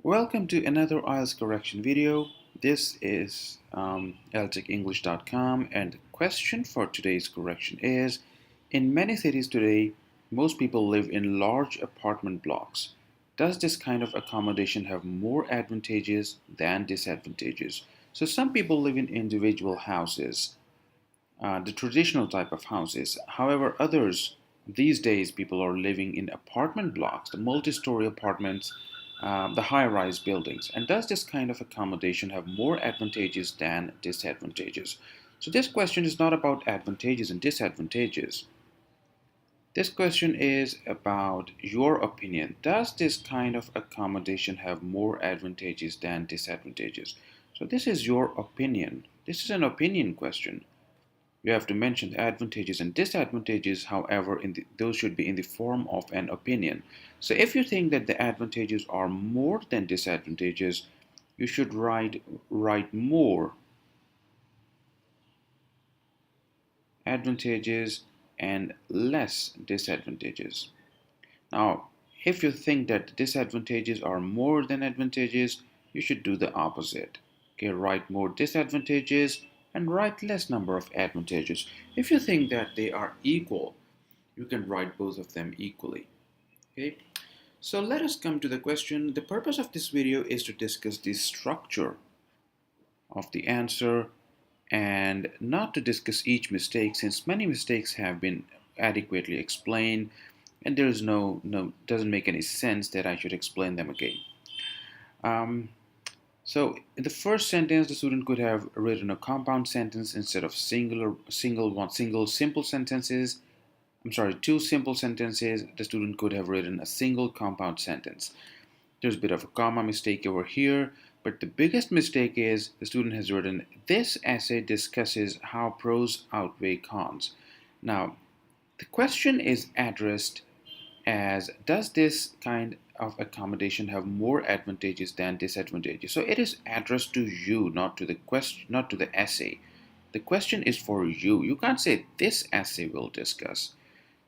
Welcome to another IELTS correction video. This is ELTECenglish.com, and the question for today's correction is: in many cities today, most people live in large apartment blocks. Does this kind of accommodation have more advantages than disadvantages? So some people live in individual houses, the traditional type of houses. However, others, these days, people are living in apartment blocks, the multi-story apartments, the high-rise buildings. And does this kind of accommodation have more advantages than disadvantages? So this question is not about advantages and disadvantages. This question is about your opinion. Does this kind of accommodation have more advantages than disadvantages? So this is your opinion. This is an opinion question. You have to mention the advantages and disadvantages, however, those should be in the form of an opinion. So if you think that the advantages are more than disadvantages, you should write more advantages and less disadvantages. Now, if you think that disadvantages are more than advantages, you should do the opposite. Okay, write more disadvantages and write less number of advantages. If you think that they are equal, you can write both of them equally. Okay, so let us come to the question. The purpose of this video is to discuss the structure of the answer and not to discuss each mistake, since many mistakes have been adequately explained and there is doesn't make any sense that I should explain them again. So in the first sentence, the student could have written a compound sentence instead of single simple sentences. I'm sorry, two simple sentences. The student could have written a single compound sentence. There's a bit of a comma mistake over here, but the biggest mistake is the student has written, this essay discusses how pros outweigh cons. Now, the question is addressed as, does this kind of accommodation have more advantages than disadvantages? So it is addressed to you, not to the question, not to the essay. The question is for you. You can't say this essay will discuss.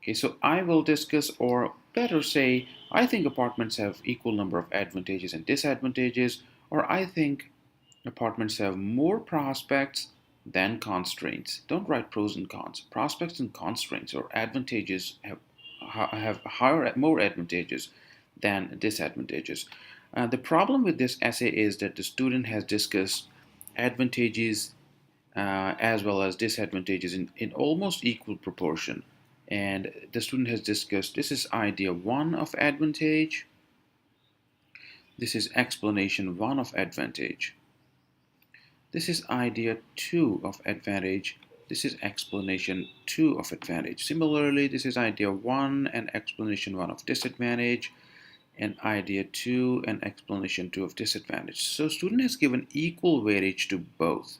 Okay, so I will discuss, or better say, I think apartments have equal number of advantages and disadvantages, or I think apartments have more prospects than constraints. Don't write pros and cons. Prospects and constraints or advantages have more advantages than disadvantages. The problem with this essay is that the student has discussed advantages as well as disadvantages in almost equal proportion. And the student has discussed, this is idea 1 of advantage, this is explanation 1 of advantage, this is idea 2 of advantage, this is explanation 2 of advantage. Similarly, this is idea 1 and explanation 1 of disadvantage, and idea 2 and explanation 2 of disadvantage. So student has given equal weightage to both.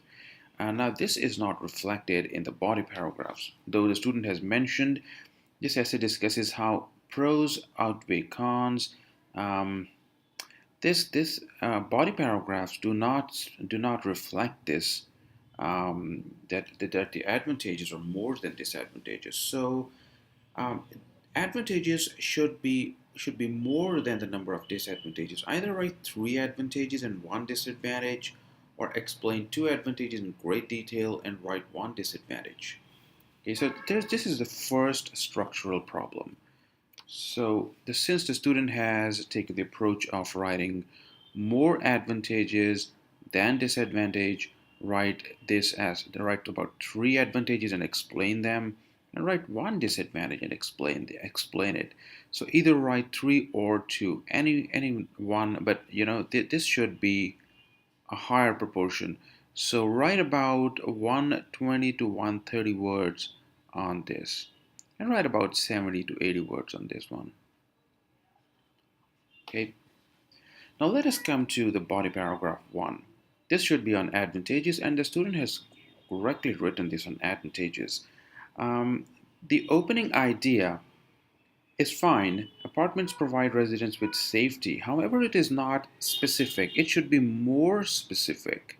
Now this is not reflected in the body paragraphs. Though the student has mentioned this essay discusses how pros outweigh cons, this body paragraphs do not reflect this, that the advantages are more than disadvantages. So advantages should be more than the number of disadvantages. Either write 3 advantages and 1 disadvantage, or explain 2 advantages in great detail and write 1 disadvantage. Okay, so this is the first structural problem. So since the student has taken the approach of writing more advantages than disadvantage, write about 3 advantages and explain them, and write 1 disadvantage and explain it. So either write 3 or 2, any one, but this should be a higher proportion. So write about 120 to 130 words on this, and write about 70 to 80 words on this one. Okay. Now let us come to the body paragraph 1. This should be on advantages, and the student has correctly written this on advantages. The opening idea is fine. Apartments provide residents with safety. However, it is not specific. It should be more specific.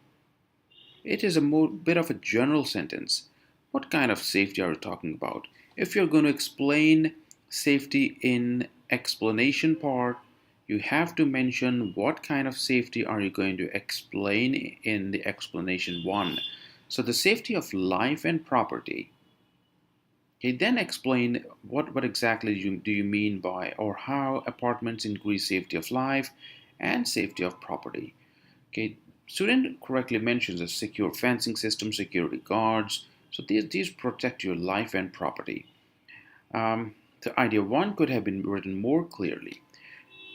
It is a bit of a general sentence. What kind of safety are you talking about? If you're going to explain safety in explanation part, You have to mention what kind of safety are you going to explain in the explanation 1. So the safety of life and property. Okay, then explain what exactly do you mean by or how apartments increase safety of life and safety of property. Okay, student correctly mentions a secure fencing system, security guards. So these protect your life and property. The idea 1 could have been written more clearly.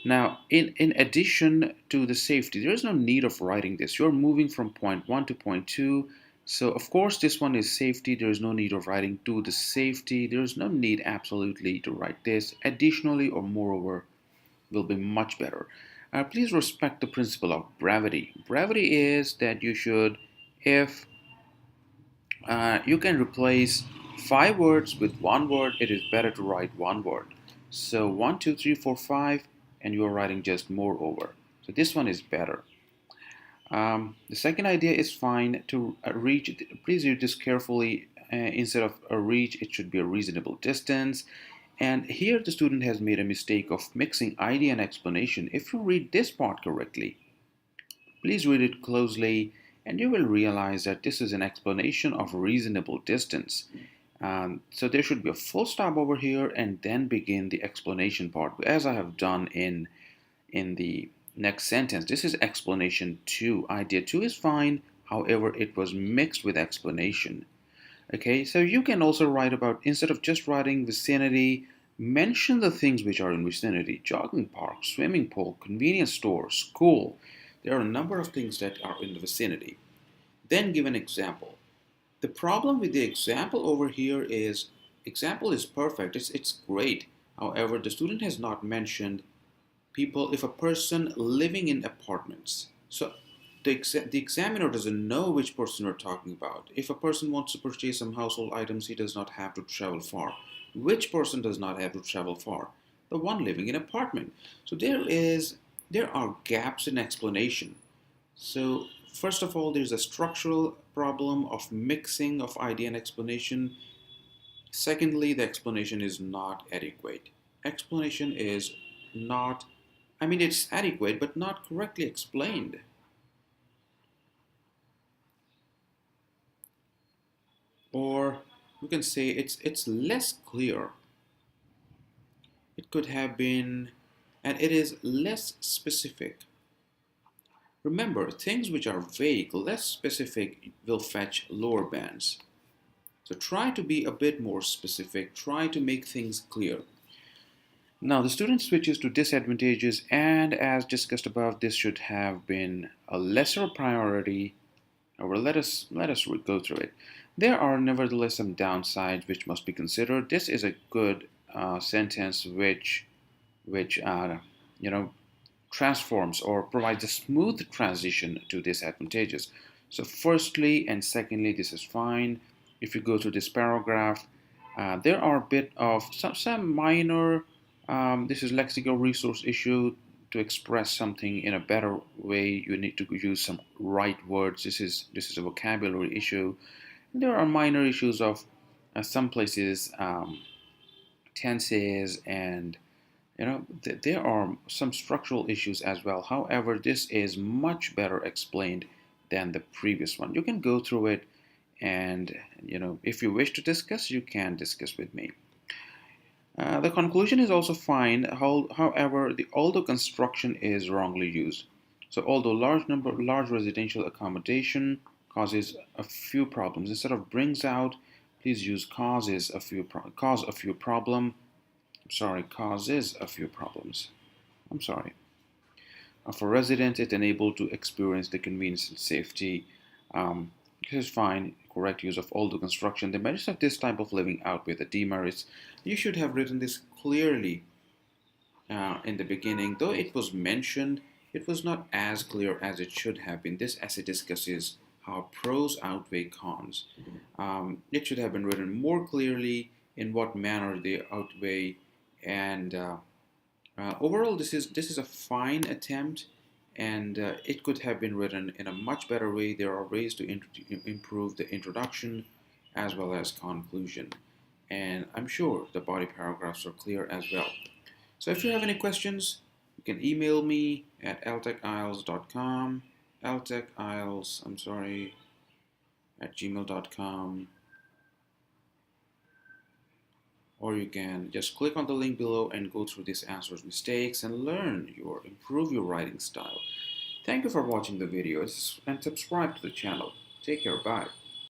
Now, in addition to the safety, there is no need of writing this. You're moving from point 1 to point 2. So, of course, this one is safety. There is no need of writing to the safety. There is no need absolutely to write this. Additionally or moreover will be much better. Please respect the principle of brevity. Brevity is that you should, if you can replace 5 words with 1 word, it is better to write 1 word. So 1, 2, 3, 4, 5, and you are writing just moreover. So this one is better. The second idea is fine to reach. Please read this carefully. Instead of a reach, it should be a reasonable distance. And here the student has made a mistake of mixing idea and explanation. If you read this part correctly, please read it closely and you will realize that this is an explanation of reasonable distance. So there should be a full stop over here and then begin the explanation part as I have done in the next sentence. This is explanation 2. Idea 2 is fine, however it was mixed with explanation. Okay, so you can also write about, instead of just writing vicinity, mention the things which are in vicinity: jogging park, swimming pool, convenience store, school. There are a number of things that are in the vicinity. Then give an example. The problem with the example over here is, example is perfect, it's great. However, the student has not mentioned people, if a person living in apartments. So the examiner doesn't know which person we're talking about. If a person wants to purchase some household items, he does not have to travel far. Which person does not have to travel far? The one living in an apartment. So there are gaps in explanation. So first of all, there's a structural problem of mixing of idea and explanation. Secondly, the explanation is not adequate. Explanation is not, I mean, it's adequate but not correctly explained. Or we can say it's less clear. It could have been, and it is less specific. Remember, things which are vague, less specific, will fetch lower bands. So try to be a bit more specific, try to make things clear. Now the student switches to disadvantages, and as discussed above, this should have been a lesser priority. Or let us go through it. There are nevertheless some downsides which must be considered. This is a good sentence which you know transforms or provides a smooth transition to disadvantages. So firstly and secondly, this is fine. If you go to this paragraph, there are a bit of some minor. This is lexical resource issue. To express something in a better way, you need to use some right words. This is a vocabulary issue. There are minor issues of some places tenses, and there are some structural issues as well. However, this is much better explained than the previous one. You can go through it, and if you wish to discuss, you can discuss with me. The conclusion is also fine. However, although construction is wrongly used. So although large residential accommodation causes a few problems, instead of brings out, please use causes a few problem. Sorry, causes a few problems. I'm sorry. For residents, it enabled to experience the convenience and safety. This is fine. Correct use of older construction. The merits of this type of living outweigh the demerits. You should have written this clearly in the beginning. Though it was mentioned, it was not as clear as it should have been. This essay discusses how pros outweigh cons. It should have been written more clearly in what manner they outweigh, and overall, this is a fine attempt, and it could have been written in a much better way. There are ways to improve the introduction as well as conclusion, and I'm sure the body paragraphs are clear as well. So if you have any questions, You can email me at eltechiles.com, eltechiles, I'm sorry, at gmail.com, or you can just click on the link below and go through these answers, mistakes, and improve your writing style. Thank you for watching the video and subscribe to the channel. Take care, bye.